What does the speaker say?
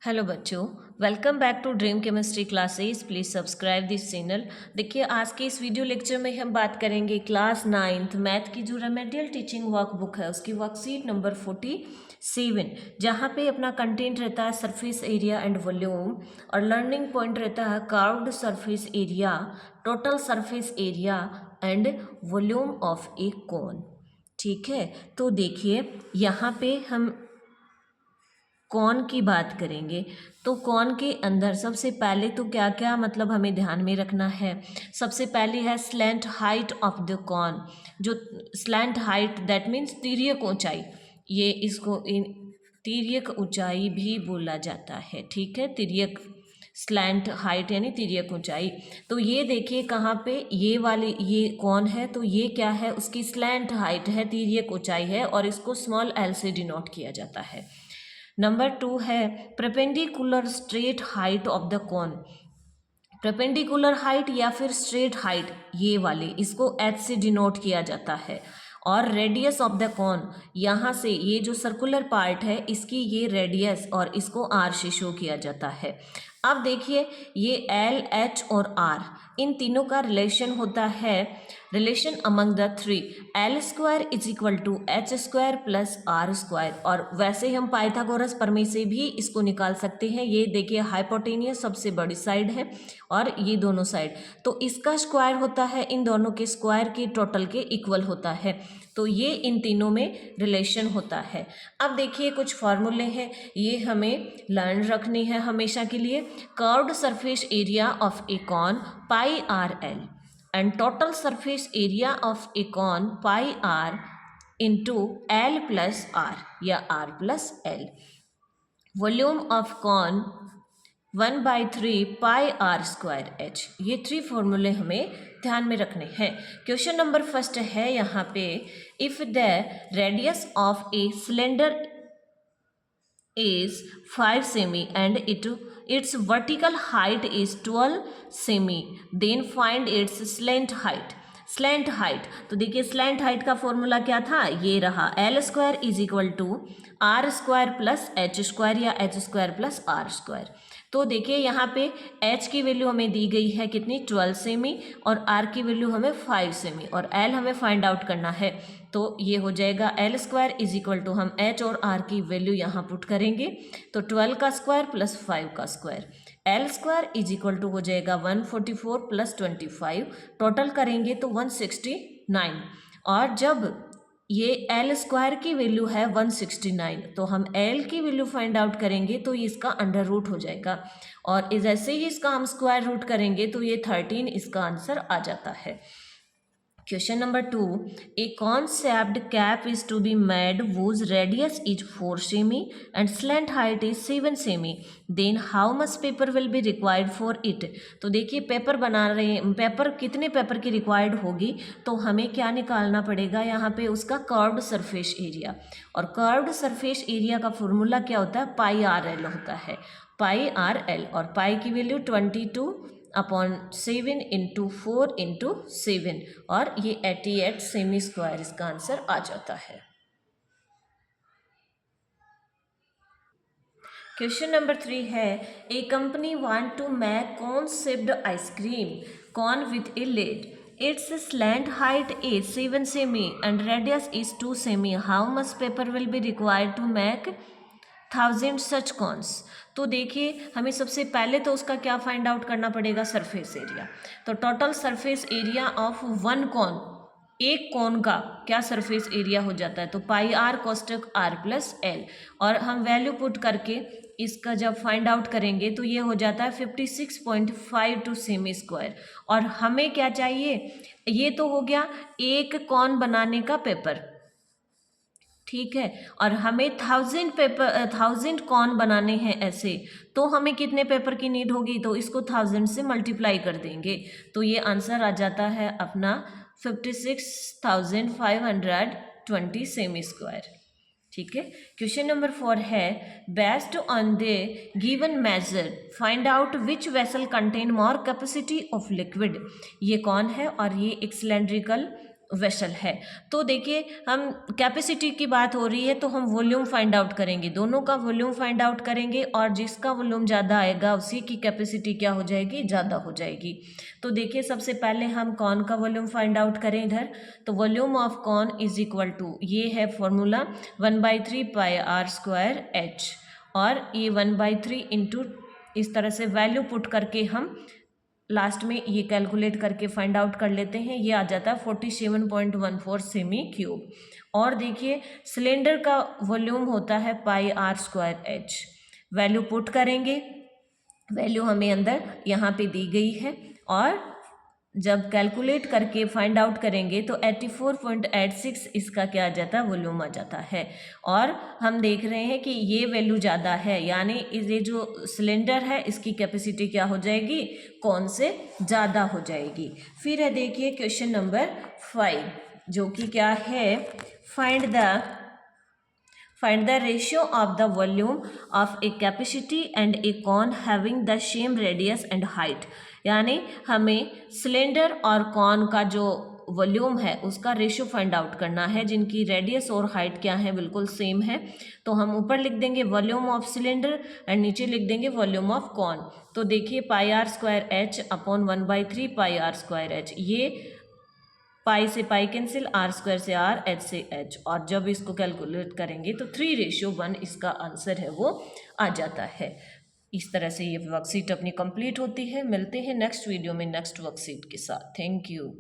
Hello बच्चों, welcome back to Dream Chemistry Classes. Please subscribe this channel. देखिए, आज के इस वीडियो लेक्चर में हम बात करेंगे क्लास 9th मैथ की जो रेमेडियल टीचिंग वर्कबुक है उसकी वर्कशीट नंबर 47, जहाँ पे अपना कंटेंट रहता है सरफेस एरिया एंड वॉल्यूम और लर्निंग पॉइंट रहता है curved surface area, total surface area and volume of a cone. ठीक है, तो देखिए यहाँ पे हम कौन की बात करेंगे। तो कौन के अंदर सबसे पहले तो क्या क्या मतलब हमें ध्यान में रखना है। सबसे पहले है slant height of the cone. जो स्लैंट हाइट दैट मीन्स तिर्यक ऊंचाई, ये इसको तिर्यक ऊंचाई भी बोला जाता है। ठीक है, तिर्यक स्लैंट हाइट यानी तिर्यक ऊंचाई। तो ये देखिए कहाँ पे ये वाले ये कौन है, तो ये क्या है, उसकी स्लैंट हाइट है, तिर्यक ऊंचाई है और इसको स्मॉल एल से डिनोट किया जाता है। नंबर 2 है perpendicular straight height of the cone. Perpendicular height या फिर स्ट्रेट हाइट, ये वाले इसको एच से डिनोट किया जाता है। और रेडियस ऑफ द कॉन, यहाँ से ये जो सर्कुलर पार्ट है इसकी ये रेडियस और इसको आर से शो किया जाता है। अब देखिए ये एल, एच और आर, इन तीनों का रिलेशन होता है, relation among the three, l square is equal to h square plus are square. और वैसे हम पाइथागोरस प्रमेय से भी इसको निकाल सकते हैं। ये देखिए हाइपोटेनियस सबसे बड़ी साइड है और ये दोनों साइड, तो इसका स्क्वायर होता है इन दोनों के स्क्वायर के टोटल के इक्वल होता है। तो ये इन तीनों में रिलेशन होता है। अब देखिए कुछ फॉर्मूले हैं, ये हमें लर्न रखनी है हमेशा के लिए। Curved surface area of a cone pi r l and total surface area of a cone pi r into L plus R या R plus L। Volume of cone 1/3 pi r square h। ये 3 फॉर्मूले हमें ध्यान में रखने हैं। Question number first है यहाँ पे, if the radius of a cylinder is 5 semi and its vertical height is 12 semi, then find its slant height। Slant height, तो देखिए स्लैंट हाइट का फॉर्मूला क्या था, ये रहा, L square is equal to R square plus H square या H square plus are square. तो देखिए यहाँ पे h की वैल्यू हमें दी गई है कितनी, 12 सेमी, और r की वैल्यू हमें 5 सेमी, और l हमें फाइंड आउट करना है। तो ये हो जाएगा l square is equal to, हम h और r की वैल्यू यहाँ पुट करेंगे, तो 12 का स्क्वायर प्लस 5 का square, l square is equal to हो जाएगा 144 प्लस 25, टोटल करेंगे तो 169। और जब ये एल स्क्वायर की वैल्यू है 169, तो हम एल की वैल्यू फाइंड आउट करेंगे तो ये इसका अंडर रूट हो जाएगा, और जैसे ही इसका हम स्क्वायर रूट करेंगे तो ये 13 इसका आंसर आ जाता है। Question number 2, a cone shaped cap is to be made whose radius is 4 सेमी एंड स्लैंट हाइट इज 7 सेमी, then how much paper will be required for it. तो देखिए पेपर बना रहे हैं, पेपर कितने पेपर की रिक्वायर्ड होगी, तो हमें क्या निकालना पड़ेगा यहाँ पे, उसका कर्व्ड सरफेस एरिया। और कर्व्ड सरफेस एरिया का फॉर्मूला क्या होता है, पाई आर एल होता है, पाई आर एल, और पाई की वैल्यू 22/7 इंटू 4 इंटू 7, और ये 88 सेमी स्क्वायर इसका आंसर आ जाता है। क्वेश्चन नंबर 3 है, a company want to make cone shaped ice cream cone with a lid, its slant height is 7 cm and radius is 2 cm, how much paper will be required to make 1000 such cones. तो देखिए हमें सबसे पहले तो उसका क्या find out करना पड़ेगा, सरफेस एरिया। तो total surface area of one cone, एक कॉन का क्या सरफेस एरिया हो जाता है, तो पाई आर कोष्टक आर प्लस एल, और हम वैल्यू पुट करके इसका जब फाइंड आउट करेंगे तो ये हो जाता है 56.52 सेमी स्क्वायर। और हमें क्या चाहिए, ये तो हो गया एक कॉन बनाने का पेपर, ठीक है, और हमें 1000 कॉन बनाने हैं ऐसे, तो हमें कितने पेपर की नीड होगी, तो इसको 1000 से मल्टीप्लाई कर देंगे, तो ये आंसर आ जाता है अपना 56,520 सेमी स्क्वायर। ठीक है, क्वेश्चन नंबर 4 है, based on the given measure find out which vessel contain more capacity of liquid. ये कौन है, और ये एक सिलेंड्रिकल वेसल है। तो देखिए हम कैपेसिटी की बात हो रही है तो हम वॉल्यूम फाइंड आउट करेंगे, दोनों का वॉल्यूम फाइंड आउट करेंगे और जिसका वॉल्यूम ज़्यादा आएगा उसी की कैपेसिटी क्या हो जाएगी, ज़्यादा हो जाएगी। तो देखिए सबसे पहले हम कॉन का वॉल्यूम फाइंड आउट करें इधर। तो volume of cone is equal to, ये है formula 1/3 pi are square h, और ये 1/3 इंटू इस तरह से वैल्यू पुट करके हम लास्ट में ये कैलकुलेट करके फाइंड आउट कर लेते हैं। ये आ जाता है 47.14 सेमी क्यूब। और देखिए सिलेंडर का वॉल्यूम होता है pi are square H. Value put करेंगे, वैल्यू हमें अंदर यहाँ पे दी गई है, और जब कैलकुलेट करके फाइंड आउट करेंगे तो 84.86 इसका क्या आ जाता है, वॉल्यूम आ जाता है। और हम देख रहे हैं कि ये वैल्यू ज़्यादा है, यानी ये जो सिलेंडर है इसकी कैपेसिटी क्या हो जाएगी, कौन से ज़्यादा हो जाएगी। फिर है देखिए क्वेश्चन नंबर 5, जो कि क्या है, find the ratio of the volume of a capacity and a cone having the same radius and height। यानी हमें सिलेंडर और कॉन का जो वॉल्यूम है उसका रेशियो फाइंड आउट करना है, जिनकी रेडियस और हाइट क्या है, बिल्कुल सेम है। तो हम ऊपर लिख देंगे वॉल्यूम ऑफ सिलेंडर एंड नीचे लिख देंगे वॉल्यूम ऑफ कॉन। तो देखिए pi are square H upon 1/3 pi are square H, ये पाई से पाई कैंसिल, आर स्क्वायर से आर, एच से एच, और जब इसको कैलकुलेट करेंगे तो 3:1 इसका आंसर है वो आ जाता है। इस तरह से ये वर्कशीट अपनी कंप्लीट होती है। मिलते हैं नेक्स्ट वीडियो में नेक्स्ट वर्कशीट के साथ। Thank you.